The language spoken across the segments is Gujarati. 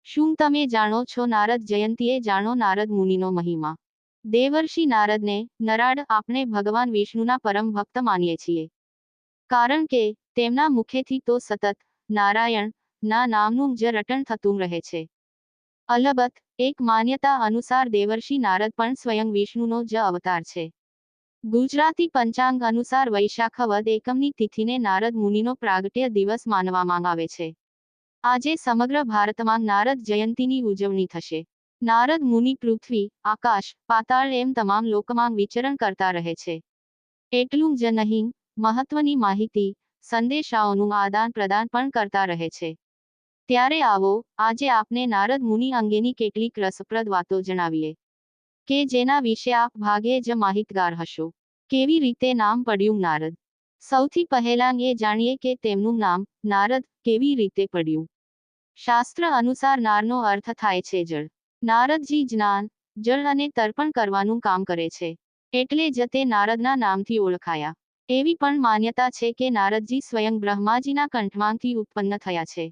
શું તમે જાણો છો નારદ જયંતીએ જાણો નારદ મુનિનો મહિમા? દેવર્ષિ નારદને નરાડ આપણે ભગવાન વિષ્ણુના પરમ ભક્ત માનીએ છીએ. કારણ કે તેમના મુખેથી તો સતત નારાયણ ના નામનું જ રટણ થતું રહે છે. અલબત્ત એક માન્યતા અનુસાર દેવર્ષિ નારદ પણ સ્વયં વિષ્ણુનો જ અવતાર છે. ગુજરાતી પંચાંગ અનુસાર વૈશાખ વદ એકમની તિથિને નારદ મુનિનો પ્રાગટ્ય દિવસ માનવામાં આવે છે. આજે સમગ્ર ભારતમાં નારદ જયંતીની ઉજવણી થશે. નારદ મુનિ પૃથ્વી, આકાશ, પાતાળ એમ તમામ લોકમાં વિચરણ કરતા રહે છે. એટલું જ નહીં, મહત્વની માહિતી, સંદેશાઓનું આદાન પ્રદાન પણ કરતા રહે છે. ત્યારે આવો, આજે આપને નારદ મુનિ અંગેની કેટલીક રસપ્રદ વાતો જણાવીએ, કે જેના વિશે આપ ભાગ્યે જ માહિતગાર હશો. કેવી રીતે નામ પડ્યું નારદ? સૌથી પહેલાં એ જાણીએ કે તેમનું નામ નારદ કેવી રીતે પડ્યું. શાસ્ત્ર અનુસાર નારનો અર્થ થાય છે જળ. નારદજી જ્ઞાન, જળ અને તર્પણ કરવાનું કામ કરે છે. એટલે જ તે નારદના નામથી ઓળખાયા. એવી પણ માન્યતા છે કે નારદજી સ્વયં બ્રહ્માજીના કંઠમાંથી ઉત્પન્ન થયા છે.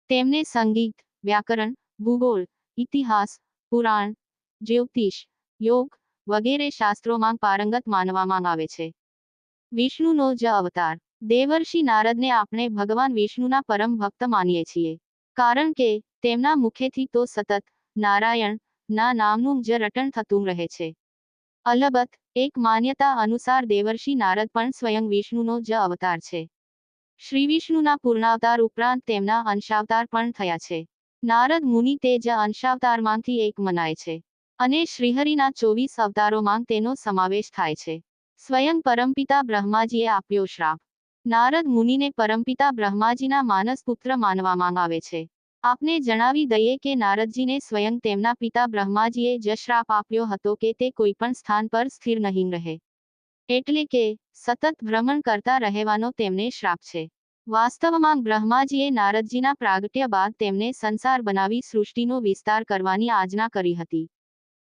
તેમને સંગીત, વ્યાકરણ, ભૂગોળ, ઇતિહાસ, પુરાણ, જ્યોતિષ, યોગ વગેરે શાસ્ત્રોમાં પારંગત માનવામાં આવે છે. વિષ્ણુનો જ અવતાર. દેવર્ષિ નારદને આપણે ભગવાન વિષ્ણુના પરમ ભક્ત માનીએ છીએ. કારણ કે તેમના મુખેથી તો સતત નારાયણ ના નામનું જ રટણ થતું રહે છે. અલબત્ત એક માન્યતા અનુસાર દેવર્ષિ નારદ પણ સ્વયં વિષ્ણુનો જ અવતાર છે. શ્રી વિષ્ણુના પૂર્ણાવતાર ઉપરાંત તેમના અંશાવતાર પણ થયા છે. નારદ મુનિ તે જ અંશાવતારમાંથી એક મનાય છે. અને શ્રીહરિના 24 અવતારોમાં તેનો સમાવેશ થાય છે. સ્વયં પરમપિતા બ્રહ્માજીએ આપ્યો શ્રાપ. નારદ મુનિને પરમપિતા બ્રહ્માજીના માનસ પુત્ર માનવામાં આવે છે. આપને જણાવી દઈએ કે નારદજીને સ્વયં તેમના પિતા બ્રહ્માજીએ જ શ્રાપ આપ્યો હતો કે તે કોઈ પણ સ્થાન પર સ્થિર નહીં રહે. એટલે કે સતત ભ્રમણ કરતા રહેવાનો તેમને શ્રાપ છે. વાસ્તવમાં બ્રહ્માજીએ નારદજીના પ્રાગટ્ય બાદ તેમને સંસાર બનાવી સૃષ્ટિનો વિસ્તાર કરવાની આજ્ઞા કરી હતી.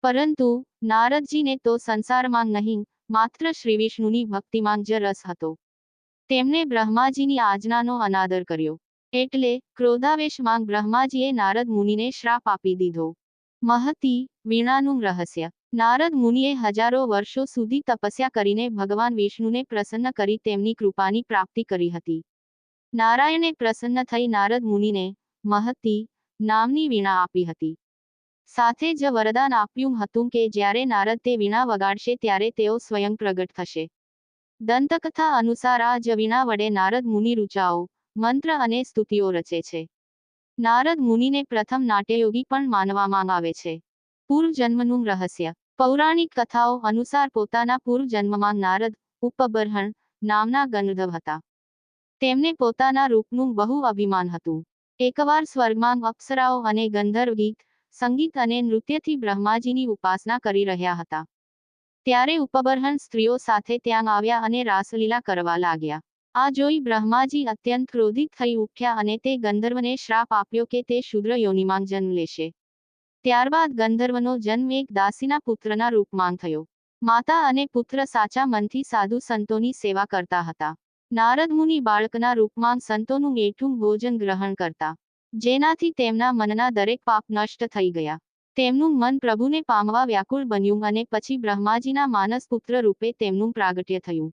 પરંતુ નારદજીને તો સંસારમાં નહીં, માત્ર શ્રીવિષ્ણુની ભક્તિમાં જ રસ હતો. તેમણે બ્રહ્માજીની આજ્ઞાનો અનાદર કર્યો. એટલે ક્રોધાવેશમાં બ્રહ્માજીએ નારદ મુનિને શ્રાપ આપી દીધો. મહતી વીણાનું રહસ્ય. નારદ મુનિએ હજારો વર્ષો સુધી તપસ્યા કરીને ભગવાન વિષ્ણુને પ્રસન્ન કરી તેમની કૃપાની પ્રાપ્તિ કરી હતી. નારાયણે પ્રસન્ન થઈ નારદ મુનિને મહતી નામની વીણા આપી હતી. સાથે જ વરદાન આપ્યું હતું કે જ્યારે નારદ તે વીણા વગાડશે ત્યારે તેઓ સ્વયં પ્રગટ થશે. દંતકથા અનુસાર આ જ વીણા વડે નારદ મુનિ ઋચાઓ, મંત્ર અને સ્તુતિઓ રચે છે. નારદ મુનિને પ્રથમ નાટ્યયોગી પણ માનવામાં આવે છે. પૂર્વજન્મનું રહસ્ય. પૌરાણિક કથાઓ અનુસાર પોતાના પૂર્વજન્મમાં નારદ ઉપબર્હણ નામના ગંધર્વ હતા. તેમને પોતાના રૂપનું બહુ અભિમાન હતું. એકવાર સ્વર્ગમાં અપ્સરાઓ અને ગંધર્વ ગીત, સંગીત અને નૃત્યથી બ્રહ્માજીની ઉપાસના કરી રહ્યા હતા. ત્યારે ઉપબર્હણ સ્ત્રીઓ સાથે ત્યાં આવ્યા અને રાસલીલા કરવા લાગ્યા. આ જોઈ બ્રહ્માજી અત્યંત ક્રોધિત થઈ ઉઠ્યા અને તે ગંધર્વને શ્રાપ આપ્યો કે તે શૂદ્ર યોનિમાં જન્મ લેશે. ત્યારબાદ ગંધર્વનો જન્મ એક દાસીના પુત્રના રૂપમાં થયો. માતા અને પુત્ર સાચા મનથી સાધુ સંતોની સેવા કરતા હતા. નારદ મુનિ બાળકના રૂપમાં સંતોનું એઠું ભોજન ગ્રહણ કરતા, જેનાથી તેમના મનના દરેક પાપ નષ્ટ થઈ ગયા. તેમનું મન પ્રભુને પામવા વ્યાકુળ બન્યું અને પછી બ્રહ્માજીના માનસ પુત્ર રૂપે તેમનું પ્રાગટ્ય થયું.